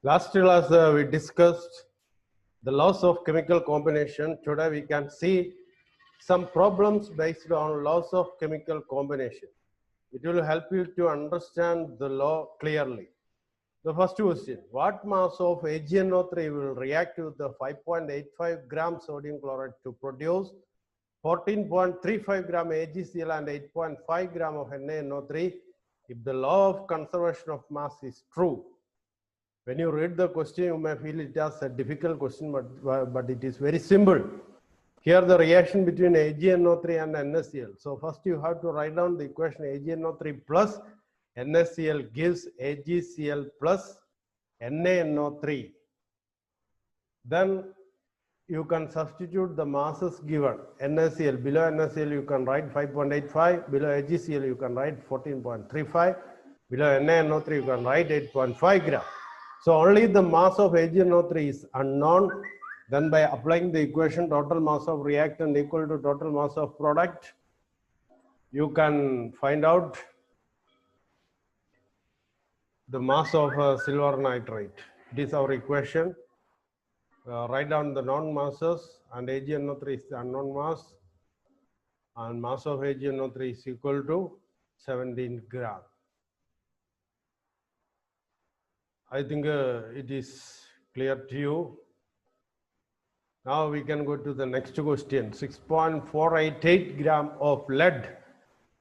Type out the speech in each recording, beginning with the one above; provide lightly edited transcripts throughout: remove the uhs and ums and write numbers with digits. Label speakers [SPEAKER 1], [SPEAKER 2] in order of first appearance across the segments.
[SPEAKER 1] Last class we discussed the laws of chemical combination. Today we can see some problems based on laws of chemical combination. It will help you to understand the law clearly. The first question, what mass of AgNO3 will react with the 5.85 gram sodium chloride to produce 14.35 gram AgCl and 8.5 gram of NaNO3 if the law of conservation of mass is true? When you read the question, you may feel it as a difficult question, but it is very simple. Here the reaction between AgNO3 and NaCl. So first you have to write down the equation AgNO3 plus NaCl gives AgCl plus NaNO3. Then you can substitute the masses given. NaCl, below NaCl you can write 5.85, below AgCl you can write 14.35, below NaNO3 you can write 8.5 gram. So only the mass of AgNO3 is unknown. Then by applying the equation total mass of reactant equal to total mass of product, you can find out the mass of silver nitrate. It is our equation. Write down the known masses, and AgNO3 is the unknown mass, and mass of AgNO3 is equal to 17 gram. I think it is clear to you. Now we can go to the next question. 6.488 gram of lead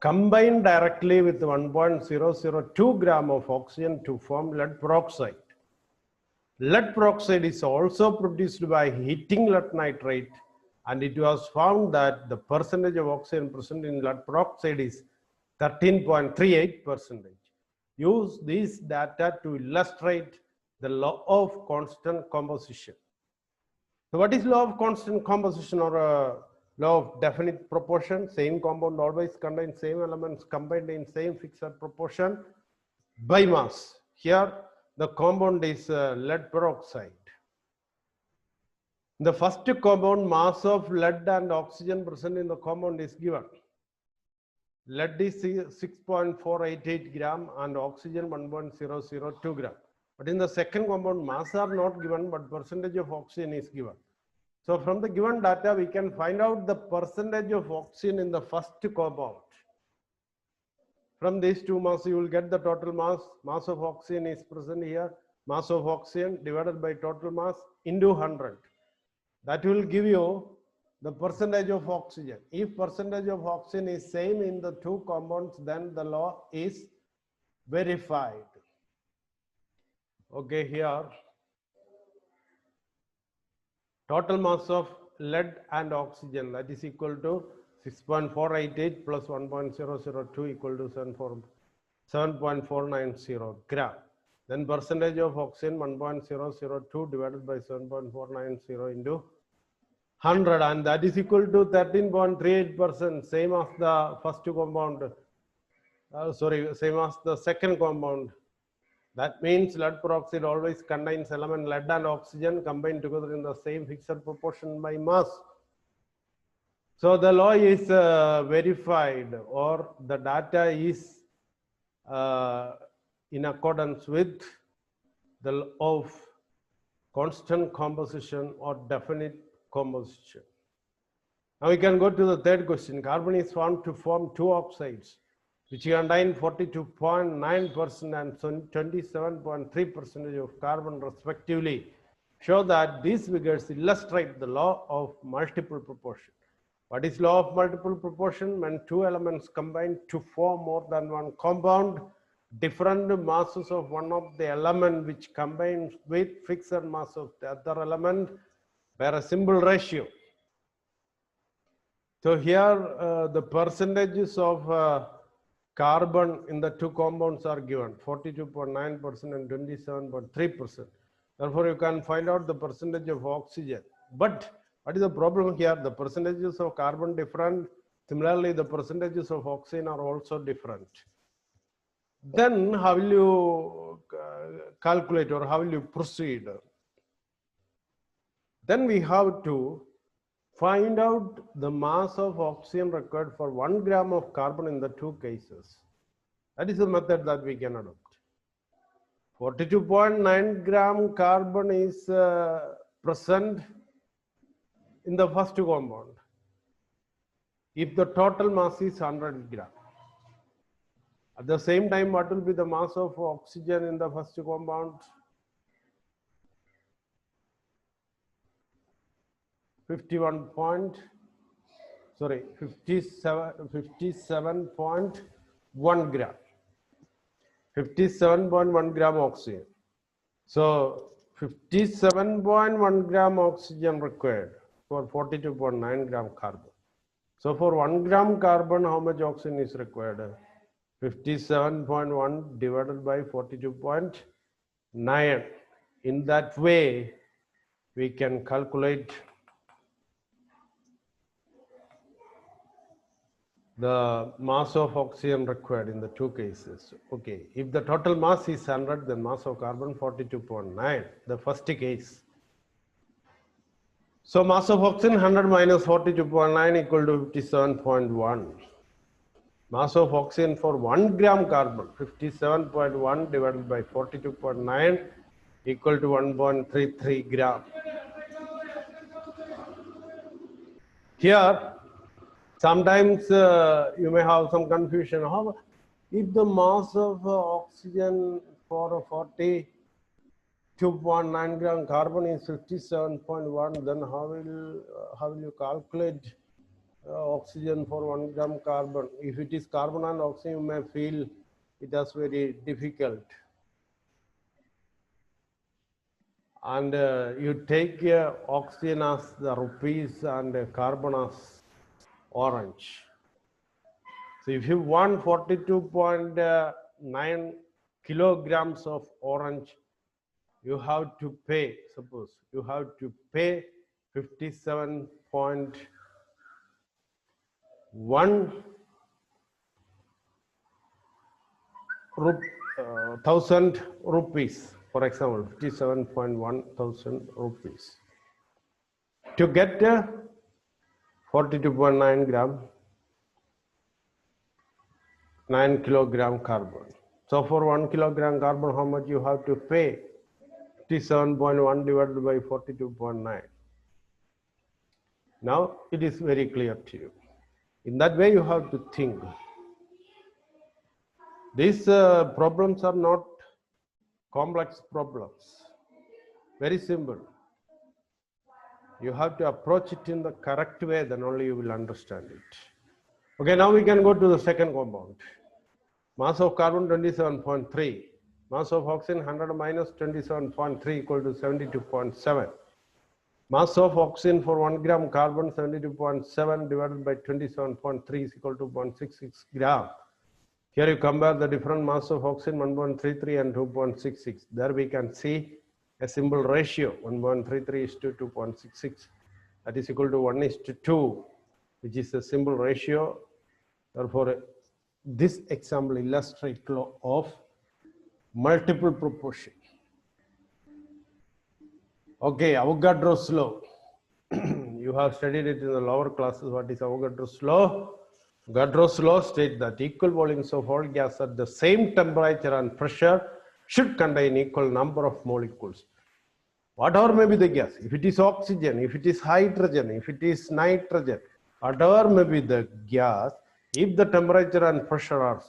[SPEAKER 1] combined directly with 1.002 gram of oxygen to form lead peroxide. Lead peroxide is also produced by heating lead nitrate, and it was found that the percentage of oxygen present in lead peroxide is 13.38%. Use these data to illustrate the law of constant composition. So what is law of constant composition, or law of definite proportion? Same compound always contains same elements combined in same fixed proportion by mass. Here the compound is lead peroxide. The first compound, mass of lead and oxygen present in the compound is given. Lead is 6.488 gram and oxygen 1.002 gram. But in the second compound, mass are not given, but percentage of oxygen is given. So from the given data, we can find out the percentage of oxygen in the first compound. From these two masses, you will get the total mass. Mass of oxygen is present here. Mass of oxygen divided by total mass into 100. That will give you the percentage of oxygen. If percentage of oxygen is same in the two compounds, then the law is verified. Okay, here total mass of lead and oxygen, that is equal to 6.488 plus 1.002 equal to 7.490 gram. Then percentage of oxygen 1.002 divided by 7.490 into 100, and that is equal to 13.38%, same as the first compound. Same as the second compound. That means lead peroxide always contains element lead and oxygen combined together in the same fixed proportion by mass. So the law is verified, or the data is in accordance with the law of constant composition or definite composition. Now we can go to the third question. Carbon is found to form two oxides which contain 42.9% and 27.3% of carbon respectively. Show that these figures illustrate the law of multiple proportion. What is law of multiple proportion? When two elements combine to form more than one compound, different masses of one of the element which combines with fixed mass of the other element bear a simple ratio. So here the percentages of carbon in the two compounds are given, 42.9% and 27.3%. Therefore, you can find out the percentage of oxygen. But what is the problem here? The percentages of carbon different. Similarly, the percentages of oxygen are also different. Then how will you calculate, or how will you proceed? Then we have to find out the mass of oxygen required for 1 gram of carbon in the two cases. That is the method that we can adopt. 42.9 gram carbon is present in the first compound if the total mass is 100 gram. At the same time, what will be the mass of oxygen in the first compound? 57.1 gram. 57.1 gram oxygen. So 57.1 gram oxygen required for 42.9 gram carbon. So for 1 gram carbon, how much oxygen is required? 57.1 divided by 42.9. In that way, we can calculate the mass of oxygen required in the two cases. Okay, if the total mass is 100, then mass of carbon 42.9, the first case. So mass of oxygen 100 minus 42.9 equal to 57.1. Mass of oxygen for 1 gram carbon 57.1 divided by 42.9 equal to 1.33 gram. Here, sometimes you may have some confusion. How, if the mass of oxygen for 42.9 gram carbon is 57.1, then how will you calculate oxygen for 1 gram carbon? If it is carbon and oxygen, you may feel it is very difficult. And you take oxygen as the rupees and carbon as orange. So if you want 42.9 kilograms of orange, you have to pay, suppose you have to pay 57.1 thousand rupees, for example, 57.1 thousand rupees. To get 42.9 gram, 9 kilogram carbon. So for 1 kilogram carbon, how much you have to pay? 57.1 divided by 42.9. Now it is very clear to you. In that way, you have to think. These problems are not complex problems. Very simple. You have to approach it in the correct way, then only you will understand it. Okay, now we can go to the second compound. Mass of carbon 27.3. Mass of oxygen 100 minus 27.3 equal to 72.7. Mass of oxygen for 1 gram carbon 72.7 divided by 27.3 is equal to 0.66 gram. Here you compare the different mass of oxygen 1.33 and 2.66. There we can see a simple ratio 1.33 is to 2.66. That is equal to 1 is to 2, which is a simple ratio. Therefore, this example illustrates law of multiple proportion. Okay, Avogadro's law. You have studied it in the lower classes. What is Avogadro's law? Avogadro's law states that equal volumes of all gas at the same temperature and pressure should contain equal number of molecules. Whatever may be the gas, if it is oxygen, if it is hydrogen, if it is nitrogen, whatever may be the gas, if the temperature and pressure are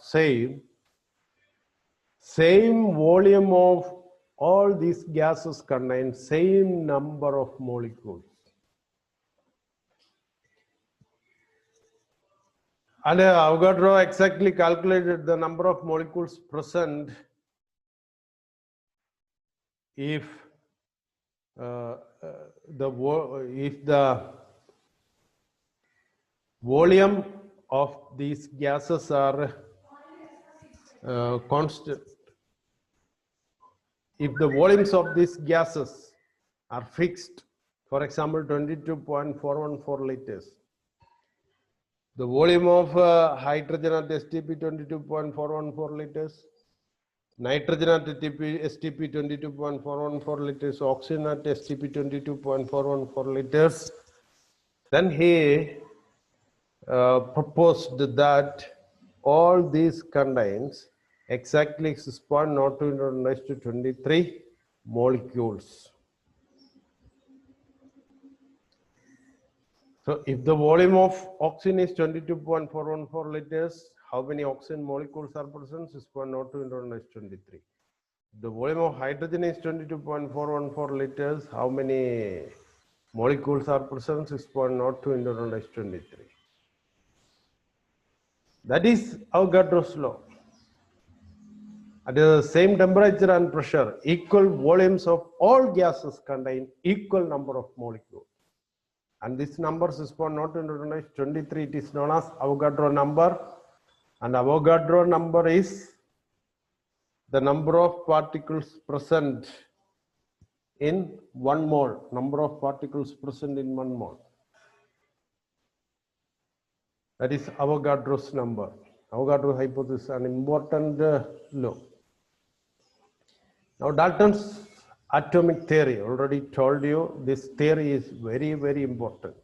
[SPEAKER 1] same volume of all these gases contain same number of molecules. And Avogadro exactly calculated the number of molecules present if the volume of these gases are constant. If the volumes of these gases are fixed, for example, 22.414 liters, the volume of hydrogen at STP 22.414 liters, nitrogen at STP 22.414 liters, oxygen at STP 22.414 liters. Then he proposed that all these contains exactly 6.02 × 10 raised to 23 molecules. So if the volume of oxygen is 22.414 liters, how many oxygen molecules are present? 6.02 × 10 raised to 23. The volume of hydrogen is 22.414 liters. How many molecules are present? 6.02 × 10 raised to 23. That is Avogadro's law. At the same temperature and pressure, equal volumes of all gases contain equal number of molecules. And this number 6.02 × 10 raised to 23, it is known as Avogadro number. And Avogadro number is the number of particles present in 1 mole, number of particles present in 1 mole. That is Avogadro's number. Avogadro hypothesis is an important law. Now Dalton's atomic theory, already told you, this theory is very, very important.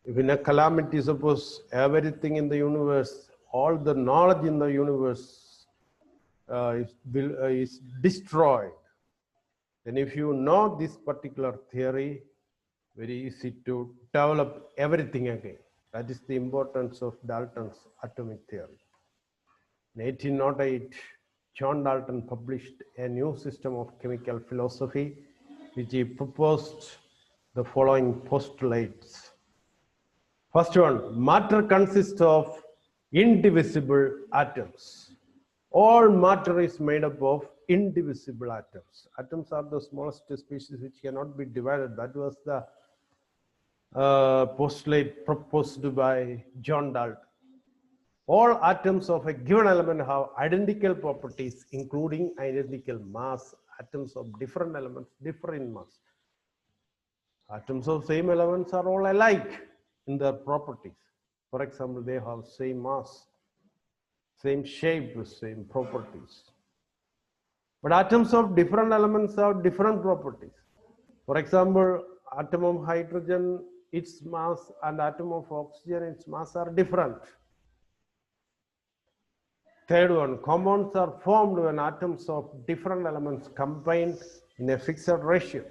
[SPEAKER 1] If in a calamity, suppose everything in the universe, all the knowledge in the universe is destroyed, then if you know this particular theory, very easy to develop everything again. That is the importance of Dalton's atomic theory. In 1808, John Dalton published a new system of chemical philosophy, which he proposed the following postulates. First one, matter consists of indivisible atoms. All matter is made up of indivisible atoms. Atoms are the smallest species which cannot be divided. That was the postulate proposed by John Dalton. All atoms of a given element have identical properties, including identical mass. Atoms of different elements differ in mass. Atoms of same elements are all alike in their properties. For example, they have same mass, same shape, same properties. But atoms of different elements have different properties. For example, atom of hydrogen, its mass, and atom of oxygen, its mass are different. Third one, compounds are formed when atoms of different elements combine in a fixed ratio.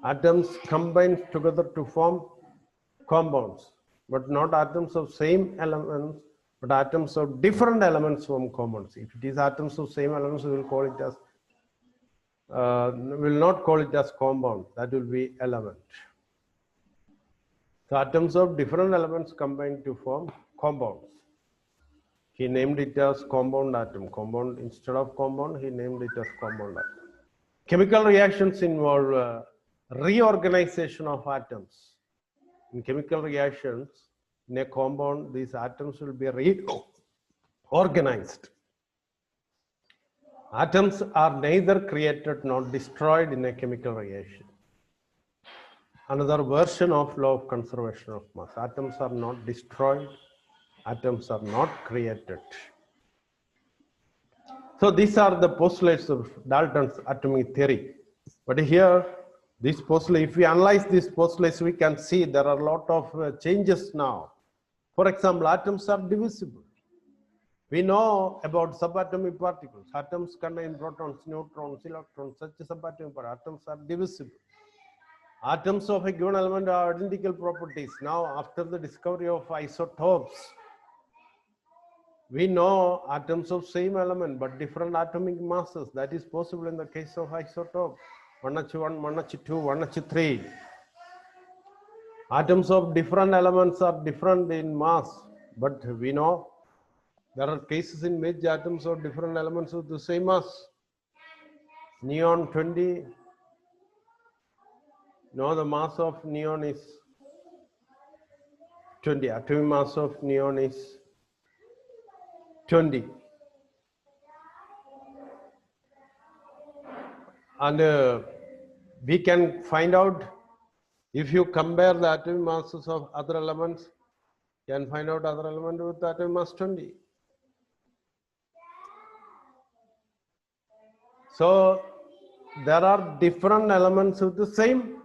[SPEAKER 1] Atoms combine together to form compounds, but not atoms of same elements, but atoms of different elements form compounds. If it is atoms of same elements, we will call it as, will not call it as compound, that will be element. So atoms of different elements combine to form compounds. He named it as compound atom. Compound, instead of compound, he named it as compound atom. Chemical reactions involve reorganization of atoms. In chemical reactions, in a compound, these atoms will be reorganized. Atoms are neither created nor destroyed in a chemical reaction. Another version of law of conservation of mass. Atoms are not destroyed. Atoms are not created. So these are the postulates of Dalton's atomic theory. But here, this postulate, if we analyze these postulates, we can see there are a lot of changes now. For example, atoms are divisible. We know about subatomic particles. Atoms contain protons, neutrons, electrons, such subatomic particles. Atoms are divisible. Atoms of a given element are identical properties. Now, after the discovery of isotopes, we know atoms of same element but different atomic masses. That is possible in the case of isotope 1H1, 1H2, 1H3. Atoms of different elements are different in mass, but we know there are cases in which atoms of different elements of the same mass. Neon 20. Now the mass of neon is 20. Atomic mass of neon is 20. And we can find out, if you compare the atomic masses of other elements, you can find out other element with atomic mass 20. So there are different elements with the same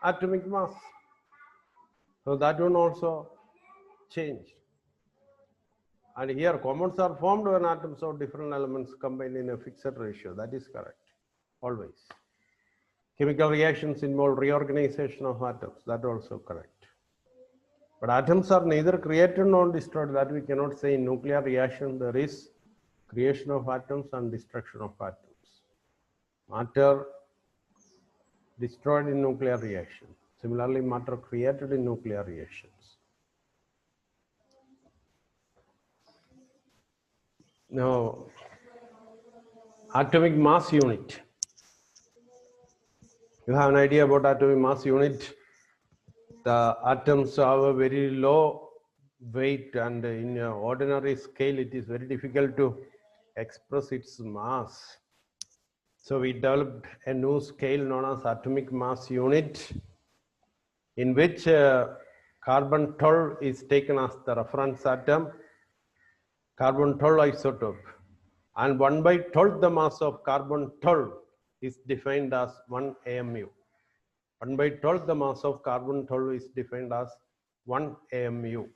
[SPEAKER 1] atomic mass. So that one also changed. And here compounds are formed when atoms of different elements combine in a fixed ratio. That is correct, always. Chemical reactions involve reorganization of atoms. That also correct. But atoms are neither created nor destroyed. That we cannot say. In nuclear reaction there is creation of atoms and destruction of atoms. Matter destroyed in nuclear reaction. Similarly, matter created in nuclear reactions. Now, atomic mass unit. You have an idea about atomic mass unit. The atoms have a very low weight, and in an ordinary scale it is very difficult to express its mass. So we developed a new scale known as atomic mass unit, in which carbon 12 is taken as the reference atom, carbon 12 isotope, and 1 by 12 the mass of carbon 12 is defined as 1 AMU. 1 by 12 the mass of carbon 12 is defined as 1 AMU.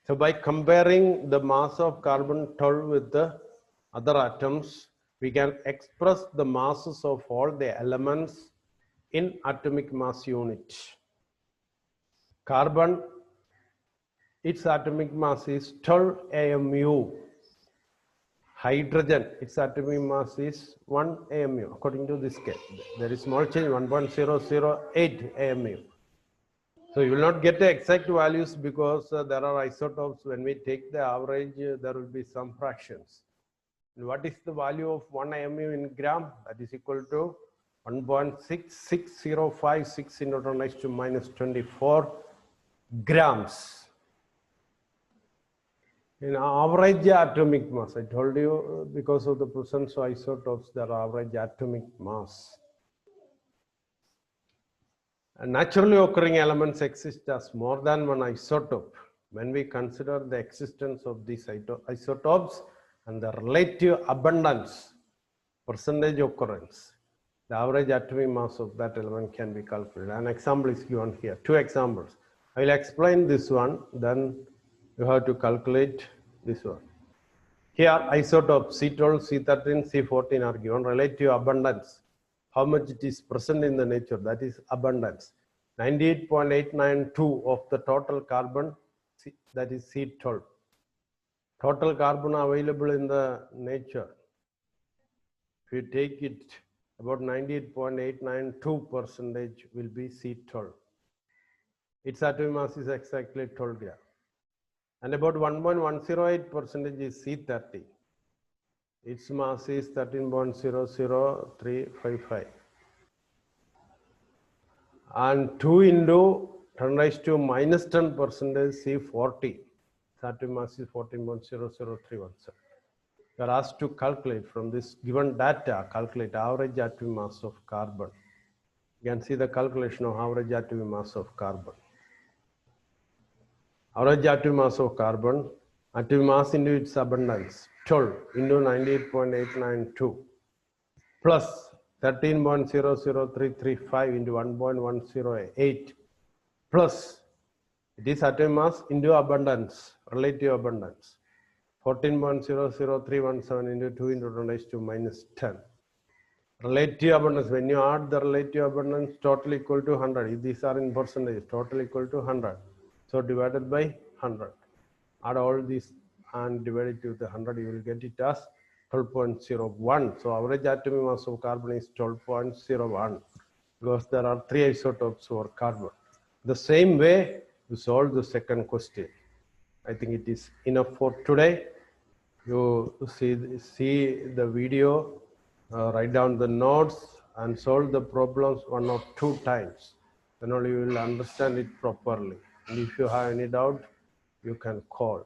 [SPEAKER 1] So by comparing the mass of carbon 12 with the other atoms, we can express the masses of all the elements in atomic mass unit. Carbon, its atomic mass is 12 AMU. Hydrogen, its atomic mass is 1 AMU. According to this scale, there is small change, 1.008 AMU. So you will not get the exact values because there are isotopes. When we take the average, there will be some fractions. And what is the value of 1 AMU in gram? That is equal to 1.66056 into 10 raised to minus 24 grams. In average atomic mass, I told you, because of the presence of isotopes, there are average atomic mass. And naturally occurring elements exist as more than one isotope. When we consider the existence of these isotopes and the relative abundance, percentage occurrence, the average atomic mass of that element can be calculated. An example is given here, 2 examples. I will explain this one, then you have to calculate this one. Here isotopes C12, C13, C14 are given. Relative abundance, how much it is present in the nature, that is abundance. 98.892 of the total carbon, that is C12. Total carbon available in the nature, if you take it, about 98.892% will be C12. Its atomic mass is exactly 12 grams. And about 1.108% is C30. Its mass is 13.00355. And 2 into 10 raised to minus 10% C40. Its atomic mass is 14.00317. You are asked to calculate from this given data, calculate average atomic mass of carbon. You can see the calculation of average atomic mass of carbon. Average atomic mass of carbon, atomic mass into its abundance, 12 into 98.892 plus 13.00335 into 1.108 plus it is atomic mass into abundance, relative abundance, 14.00317 into 2 into 10 raised to minus 10. Relative abundance, when you add the relative abundance, total equal to 100. If these are in percentage, total equal to 100. So divided by 100. Add all these and divide it with the 100, you will get it as 12.01. So average atomic mass of carbon is 12.01 because there are 3 isotopes for carbon. The same way you solve the second question. I think it is enough for today. You see the video, write down the notes and solve the problems 1 or 2 times. Then only you will understand it properly. And if you have any doubt, you can call.